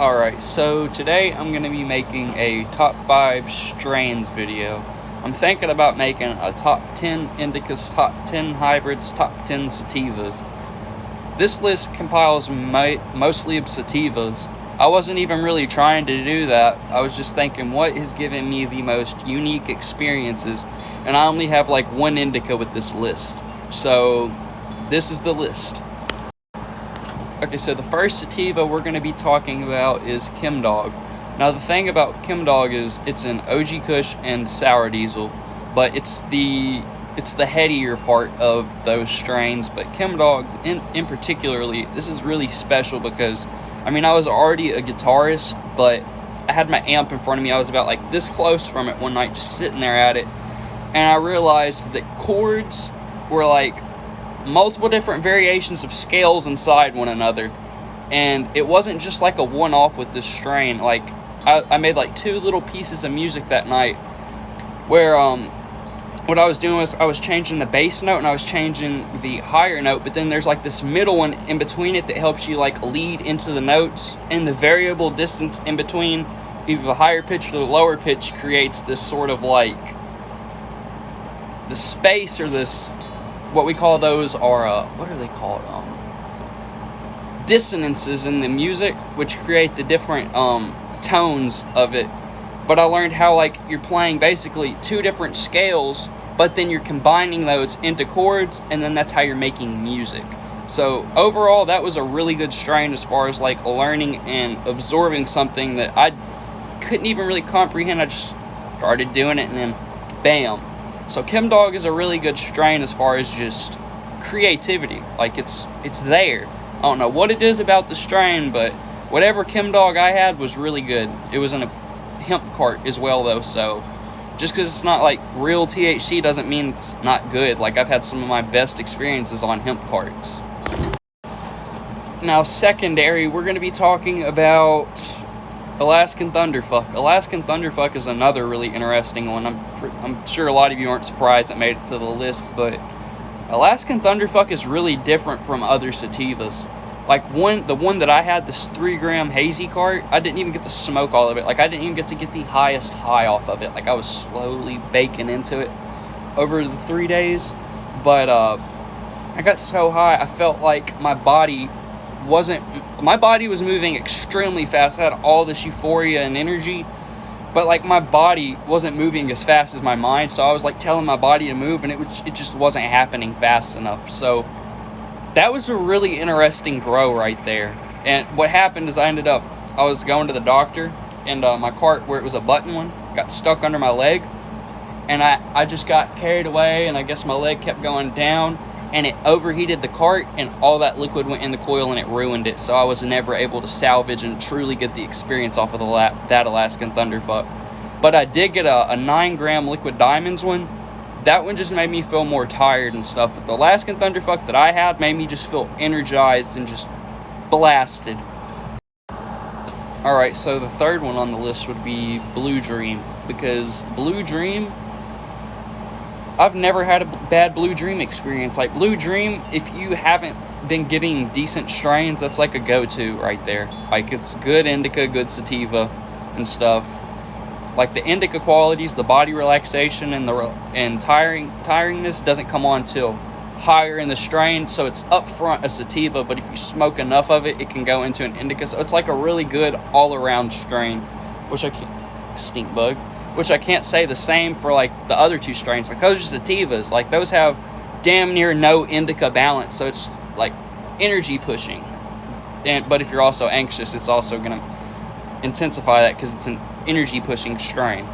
Alright, so today I'm going to be making a top 5 strains video. I'm thinking about making a top 10 indicas, top 10 hybrids, top 10 sativas. This list compiles mostly of sativas. I wasn't even really trying to do that. I was just thinking what has given me the most unique experiences, and I only have like one indica with this list. So this is the list. Okay, so the first sativa we're going to be talking about is Chemdawg. Now the thing about Chemdawg is it's an OG Kush and sour diesel, but it's the headier part of those strains. But Chemdawg in particularly, this is really special because I was already a guitarist, but I had my amp in front of me. I was about like this close from it one night, just sitting there at it, and I realized that chords were like multiple different variations of scales inside one another, and it wasn't just like a one-off with this strain. Like I made like two little pieces of music that night where what I was doing was I was changing the bass note and I was changing the higher note, but then there's like this middle one in between it that helps you like lead into the notes, and the variable distance in between either the higher pitch or the lower pitch creates this sort of like the space, or this, what we call those are what are they called, dissonances in the music, which create the different tones of it. But I learned how like you're playing basically two different scales, but then you're combining those into chords, and then that's how you're making music. So overall, that was a really good strain as far as like learning and absorbing something that I couldn't even really comprehend. I just started doing it and then bam. So Chemdawg is a really good strain as far as just creativity. Like it's there. I don't know what it is about the strain, but whatever Chemdawg I had was really good. It was in a hemp cart as well though, so just because it's not like real THC doesn't mean it's not good. Like I've had some of my best experiences on hemp carts. Now secondary, we're going to be talking about Alaskan Thunderfuck. Alaskan Thunderfuck is another really interesting one. I'm sure a lot of you aren't surprised it made it to the list, but Alaskan Thunderfuck is really different from other sativas. Like the one that I had, this 3-gram hazy cart, I didn't even get to smoke all of it. Like I didn't even get to get the highest high off of it. Like I was slowly baking into it over the 3 days. But I got so high, I felt like my body was moving extremely fast. I had all this euphoria and energy, but like my body wasn't moving as fast as my mind. So I was like telling my body to move, and it just wasn't happening fast enough. So that was a really interesting grow right there. And what happened is I was going to the doctor, and my cart, where it was a button one, got stuck under my leg, and I just got carried away, and I guess my leg kept going down, and it overheated the cart, and all that liquid went in the coil and it ruined it. So I was never able to salvage and truly get the experience off of that Alaskan Thunderfuck. But I did get a 9-gram Liquid Diamonds one. That one just made me feel more tired and stuff. But the Alaskan Thunderfuck that I had made me just feel energized and just blasted. Alright, so the third one on the list would be Blue Dream. Because Blue Dream, I've never had a bad Blue Dream experience. Like Blue Dream, if you haven't been getting decent strains, that's like a go-to right there. Like it's good indica, good sativa and stuff. Like the indica qualities, the body relaxation and tiringness doesn't come on till higher in the strain, so it's up front a sativa, but if you smoke enough of it, it can go into an indica. So it's like a really good all-around strain, which I can't say the same for like the other two strains. Like those are sativas, like those have damn near no indica balance, so it's like energy pushing. But if you're also anxious, it's also gonna intensify that because it's an energy pushing strain.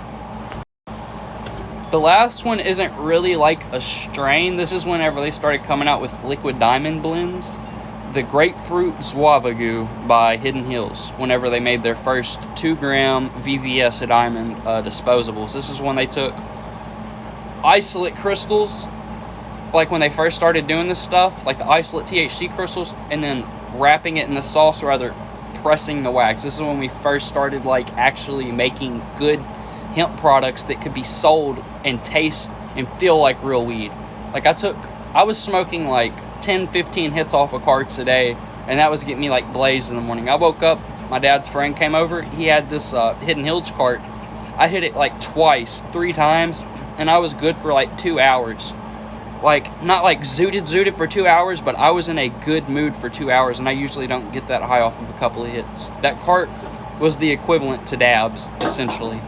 The last one isn't really like a strain. This is whenever they started coming out with Liquid Diamond blends. The Grapefruit Zuava Goo by Hidden Hills, whenever they made their first 2-gram VVS diamond disposables. This is when they took isolate crystals, like when they first started doing this stuff, like the isolate THC crystals, and then wrapping it in the sauce, or rather pressing the wax. This is when we first started like actually making good hemp products that could be sold and taste and feel like real weed. Like I was smoking like 10-15 hits off of carts a day, and that was getting me like blazed in the morning. I woke up my dad's friend came over. He had this Hidden Hills cart. I hit it like twice, 3 times, and I was good for like 2 hours. Like, not like zooted for 2 hours, but I was in a good mood for 2 hours, and I usually don't get that high off of a couple of hits. That cart was the equivalent to dabs, essentially.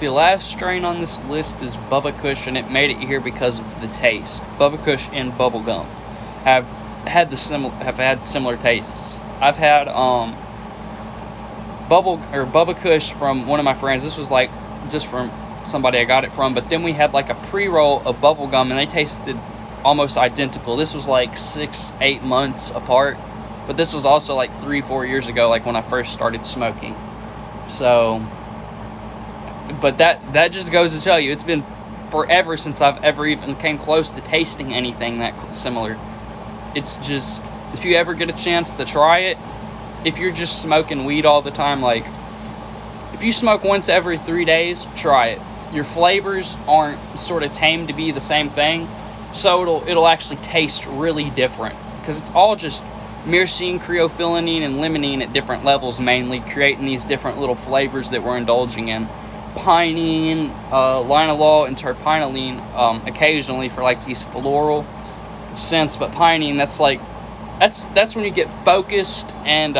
The last strain on this list is Bubba Kush, and it made it here because of the taste. Bubba Kush and bubblegum have had similar tastes. I've had Bubba Kush from one of my friends. This was like just from somebody I got it from, but then we had like a pre-roll of bubblegum, and they tasted almost identical. This was like 6-8 months apart, but this was also like 3-4 years ago, like when I first started smoking. So, but that just goes to tell you, it's been forever since I've ever even came close to tasting anything that similar. It's just, if you ever get a chance to try it, if you're just smoking weed all the time, like if you smoke once every 3 days, try it. Your flavors aren't sort of tamed to be the same thing, so it'll actually taste really different, because it's all just myrcene, creophyllene, and limonene at different levels, mainly creating these different little flavors that we're indulging in. Pinene, linalool, and terpinolene occasionally for like these floral scents, but pinene, that's when you get focused, and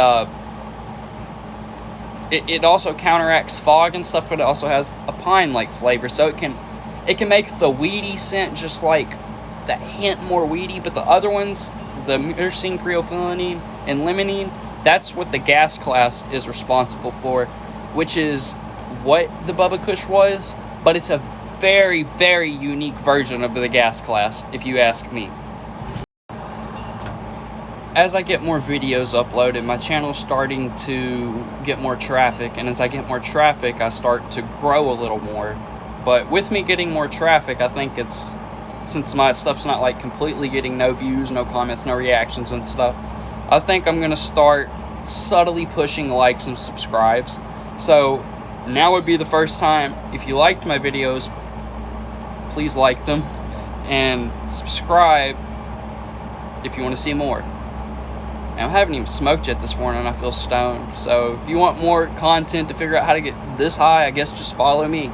it also counteracts fog and stuff, but it also has a pine-like flavor, so it can make the weedy scent just like that hint more weedy. But the other ones, the myrcene, creophyllene, and limonene, that's what the gas class is responsible for, which is what the Bubba Kush was, but it's a very, very unique version of the gas class, if you ask me. As I get more videos uploaded, my channel's starting to get more traffic, and as I get more traffic, I start to grow a little more. But with me getting more traffic, I think it's, since my stuff's not like completely getting no views, no comments, no reactions and stuff, I think I'm gonna start subtly pushing likes and subscribes. So now would be the first time. If you liked my videos, please like them, and subscribe if you want to see more. Now, I haven't even smoked yet this morning, and I feel stoned. So if you want more content to figure out how to get this high, I guess just follow me.